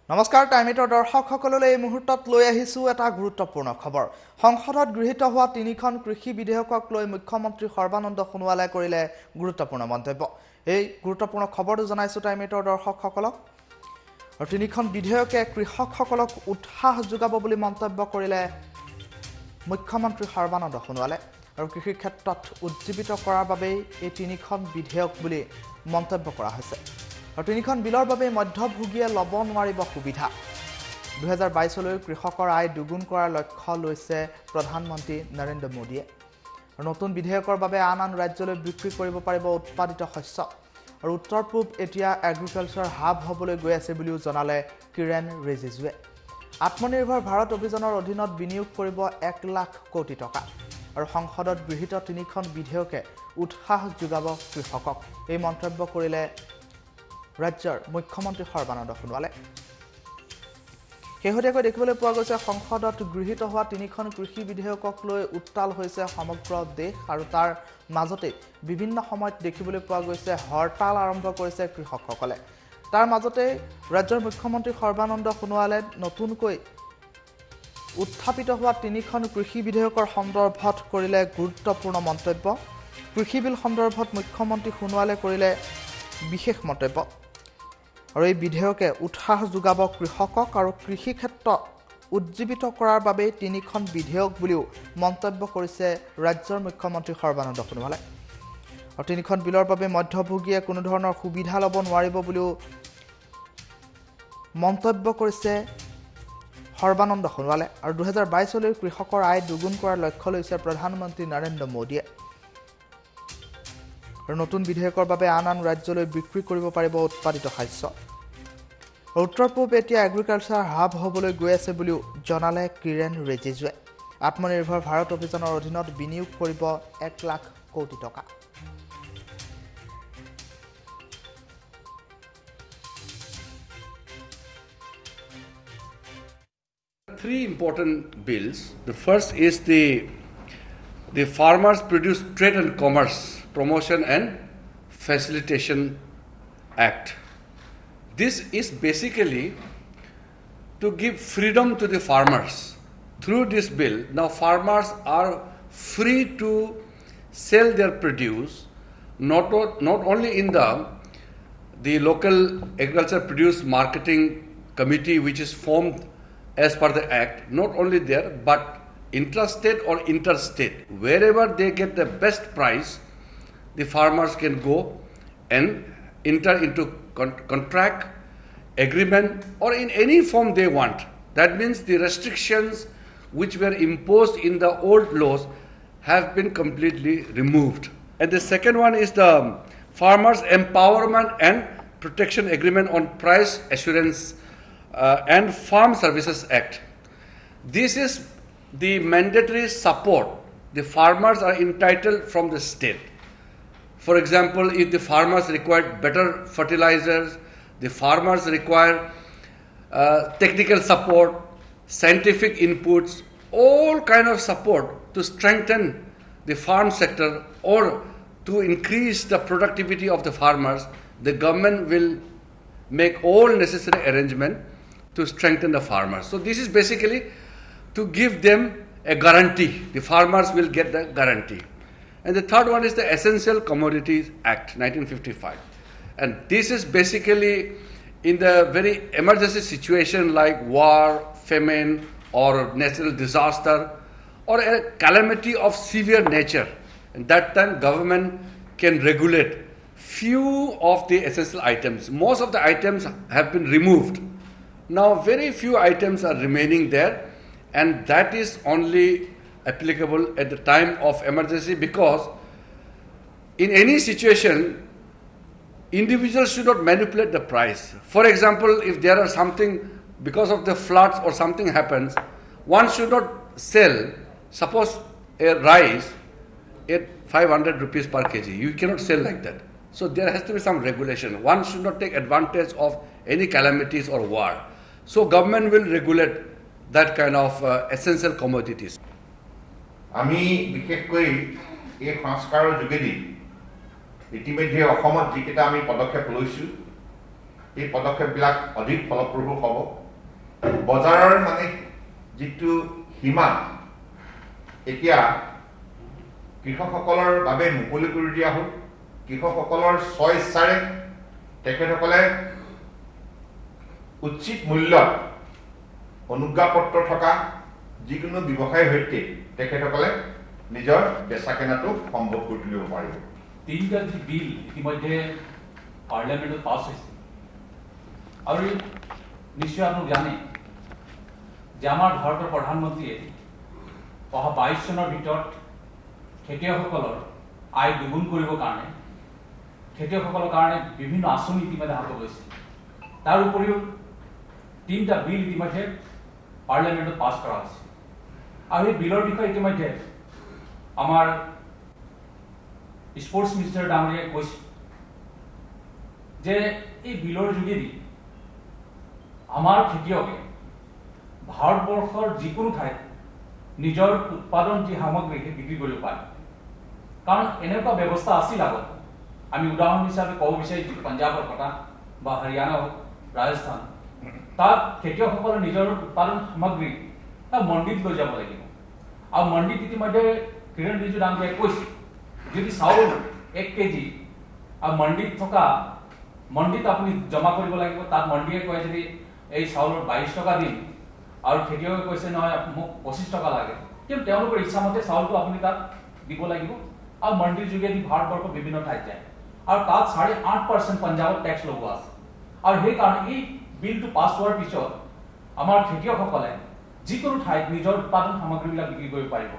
নমস্কাৰ টাইমিটৰ দৰ্শকসকললৈ এই মুহূৰ্তত লৈ আহিছো এটা গুৰুত্বপূৰ্ণ খবৰ। সংসদত গৃহীত হোৱা তিনিখন কৃষি বিধেয়কক লৈ মুখ্যমন্ত্ৰী সৰ্বানন্দ সোণোৱালে কৰিলে গুৰুত্বপূৰ্ণ মন্তব্য। এই গুৰুত্বপূৰ্ণ খবৰটো জনাইছো টাইমিটৰ দৰ্শকসকলক। আৰু তিনিখন বিধেয়কে কৃষকসকলক উৎসাহ যোগাব বুলি মন্তব্য কৰিলে মুখ্যমন্ত্ৰী সৰ্বানন্দ সোণোৱালে। আৰু কৃষি ক্ষেত্ৰত উজ্জীৱিত কৰাৰ বাবে এই তিনিখন বিধেয়ক বুলি মন্তব্য কৰা হৈছে। আৰু তিনিখন বিলৰ বাবে মধ্যভোগীয়ে ল'ব নোৱাৰিব সুবিধা। 2022লৈ কৃষকৰ আয় দুগুণ কৰাৰ লক্ষ্য লৈছে প্ৰধানমন্ত্ৰী নৰেন্দ্ৰ মোদীয়ে। আৰু নতুন বিধেয়কৰ বাবে আন ৰাজ্যলৈ বিক্ৰী কৰিব পাৰিব উৎপাদিত শস্য। আৰু উত্তৰ পূব এতিয়া এগ্ৰিকালচাৰ হাব হ'বলৈ গৈ আছে বুলিও জনালে কিৰেণ ৰিজিজুৱে। আত্মনিৰ্ভৰ ভাৰত অভিযানৰ অধীনত বিনিয়োগ কৰিব 1 লাখ কোটি টকা। আৰু সংসদত গৃহীত তিনিখন বিধেয়কে উৎসাহ যোগাব কৃষকক। এই মন্তব্য কৰিলে ৰাজ্যৰ মুখ্যমন্ত্ৰী সৰ্বানন্দ সোণোৱালে। শেহতীয়াকৈ দেখিবলৈ পোৱা গৈছে সংসদত গৃহীত হোৱা তিনিখন কৃষি বিধেয়কক লৈ উত্তাল হৈছে সমগ্ৰ দেশ। আৰু তাৰ মাজতে বিভিন্ন সময়ত দেখিবলৈ পোৱা গৈছে হৰতাল আৰম্ভ কৰিছে কৃষকসকলে। তাৰ মাজতে ৰাজ্যৰ মুখ্যমন্ত্ৰী সৰ্বানন্দ সোণোৱালে নতুনকৈ উত্থাপিত হোৱা তিনিখন কৃষি বিধেয়কৰ সন্দৰ্ভত কৰিলে গুৰুত্বপূৰ্ণ মন্তব্য। কৃষি বিল সন্দৰ্ভত মুখ্যমন্ত্ৰী সোণোৱালে কৰিলে বিশেষ মন্তব্য। আৰু এই বিধেয়কে উৎসাহ যোগাব কৃষকক আৰু কৃষি ক্ষেত্ৰ উজ্জীৱিত কৰাৰ বাবে তিনিখন বিধেয়ক বুলিও মন্তব্য কৰিছে ৰাজ্যৰ মুখ্যমন্ত্ৰী সৰ্বানন্দ সোণোৱালে। আৰু তিনিখন বিলৰ বাবে মধ্যভোগীয়ে কোনো ধৰণৰ সুবিধা ল'ব নোৱাৰিব বুলিও মন্তব্য কৰিছে সৰ্বানন্দ সোণোৱালে। আৰু 2022লৈ কৃষকৰ আয় দুগুণ কৰাৰ লক্ষ্য লৈছে প্ৰধানমন্ত্ৰী নৰেন্দ্ৰ মোদীয়ে। আৰু নতুন বিধেয়কৰ বাবে আন ৰাজ্যলৈ বিক্ৰী কৰিব পাৰিব উৎপাদিত শস্য। উত্তৰ পূব এতিয়া এগ্ৰিকালচাৰ হাব হ'বলৈ গৈ আছে বুলিও জনালে কিৰেণ ৰিজিজুৱে। আত্মনিৰ্ভৰ ভাৰত অভিযানৰ অধীনত বিনিয়োগ কৰিব 1 লাখ কোটি টকা। Three important bills. The first is the Farmers Produce Trade and Commerce Promotion and Facilitation Act. This is basically to give freedom to the farmers. Through this bill, now farmers are free to sell their produce, not only in the local agriculture produce marketing committee which is formed as per the act, not only there, but intrastate or interstate. Wherever they get the best price, the farmers can go and enter into contract, agreement, or in any form they want. That means the restrictions which were imposed in the old laws have been completely removed. And the second one is the Farmers Empowerment and Protection Agreement on Price Assurance and Farm Services Act. This is the mandatory support the farmers are entitled from the state. For example, if the farmers require better fertilizers, the farmers require technical support, scientific inputs, all kind of support to strengthen the farm sector or to increase the productivity of the farmers, the government will make all necessary arrangements to strengthen the farmers. So this is basically to give them a guarantee. The farmers will get the guarantee. And the third one is the Essential Commodities Act 1955. And this is basically in the very emergency situation like war, famine, or natural disaster, or a calamity of severe nature. And that time government can regulate few of the essential items. Most of the items have been removed. Now very few items are remaining there, and that is only applicable at the time of emergency, because in any situation individuals should not manipulate the price. For example, if there are something because of the floods or something happens, one should not sell, suppose a rice at 500 rupees per kg. You cannot sell like that. So there has to be some regulation. One should not take advantage of any calamities or war. So government will regulate that kind of essential commodities. আমি বিশেষকৈ এই সংস্কাৰৰ যোগেদি ইতিমধ্যে অসমত যিকেইটা আমি পদক্ষেপ লৈছোঁ এই পদক্ষেপবিলাক অধিক ফলপ্ৰসূ হ'ব বজাৰৰ মানে যিটো সীমা এতিয়া কৃষকসকলৰ বাবে মুকলি কৰি দিয়া হ'ল কৃষকসকলৰ স্বইচ্ছাৰে তেখেতসকলে উচিত মূল্যত অনুজ্ঞাপত্ৰ থকা যিকোনো ব্যৱসায়ৰ সৈতে তেখেতসকলে নিজৰ বেচা কেনাটো সম্ভৱ কৰি তুলিব পাৰিব তিনিটা যি বিল ইতিমধ্যে পাৰ্লিয়ামেণ্টত পাছ হৈছে আৰু নিশ্চয় আপোনালোক জানে যে আমাৰ ভাৰতৰ প্ৰধানমন্ত্ৰীয়ে অহা 22 চনৰ ভিতৰত খেতিয়কসকলৰ আয় দুগুণ কৰিবৰ কাৰণে খেতিয়কসকলৰ কাৰণে বিভিন্ন আঁচনি ইতিমধ্যে হাতত লৈছে তাৰ উপৰিও তিনিটা বিল ইতিমধ্যে পাৰ্লিয়ামেণ্টত পাছ কৰা হৈছে আৰু এই বিলৰ বিষয়ে ইতিমধ্যে আমাৰ স্পোৰ্টস মিনিস্টাৰ ডাঙৰীয়াই কৈছে যে এই বিলৰ যোগেদি আমাৰ খেতিয়কে ভাৰতবৰ্ষৰ যিকোনো ঠাইত নিজৰ উৎপাদন যি সামগ্ৰী বিক্ৰী কৰিব পাৰে কাৰণ এনেকুৱা ব্যৱস্থা আছিল আগত আমি উদাহৰণ হিচাপে ক'ব বিচাৰিছো পঞ্জাৱৰ কথা বা হাৰিয়ানা হওক ৰাজস্থান তাত খেতিয়কসকলে নিজৰ উৎপাদন সামগ্ৰী মণ্ডিত লৈ যাব লাগিব আৰু মণ্ডিত ইতিমধ্যে কিৰণ ৰিজিজু ডাঙৰীয়াই কৈছে যদি চাউল 1 কেজি আৰু মণ্ডিত থকা মণ্ডিত আপুনি জমা কৰিব লাগিব তাত মণ্ডিয়ে কয় যদি এই চাউলৰ 22 টকা দিম আৰু খেতিয়কে কৈছে নহয় মোক 25 টকা লাগে কিন্তু তেওঁলোকৰ ইচ্ছামতে চাউলটো আপুনি তাত দিব লাগিব আৰু মণ্ডিৰ যোগেদি ভাৰতবৰ্ষৰ বিভিন্ন ঠাইত যায় আৰু তাত 8.5% পঞ্জাৱত টেক্স লগোৱা আছে আৰু সেইকাৰণে এই বিলটো পাছ হোৱাৰ পিছত আমাৰ খেতিয়কসকলে যিকোনো ঠাইত নিজৰ উৎপাদন সামগ্ৰীবিলাক বিক্ৰী কৰিব পাৰিব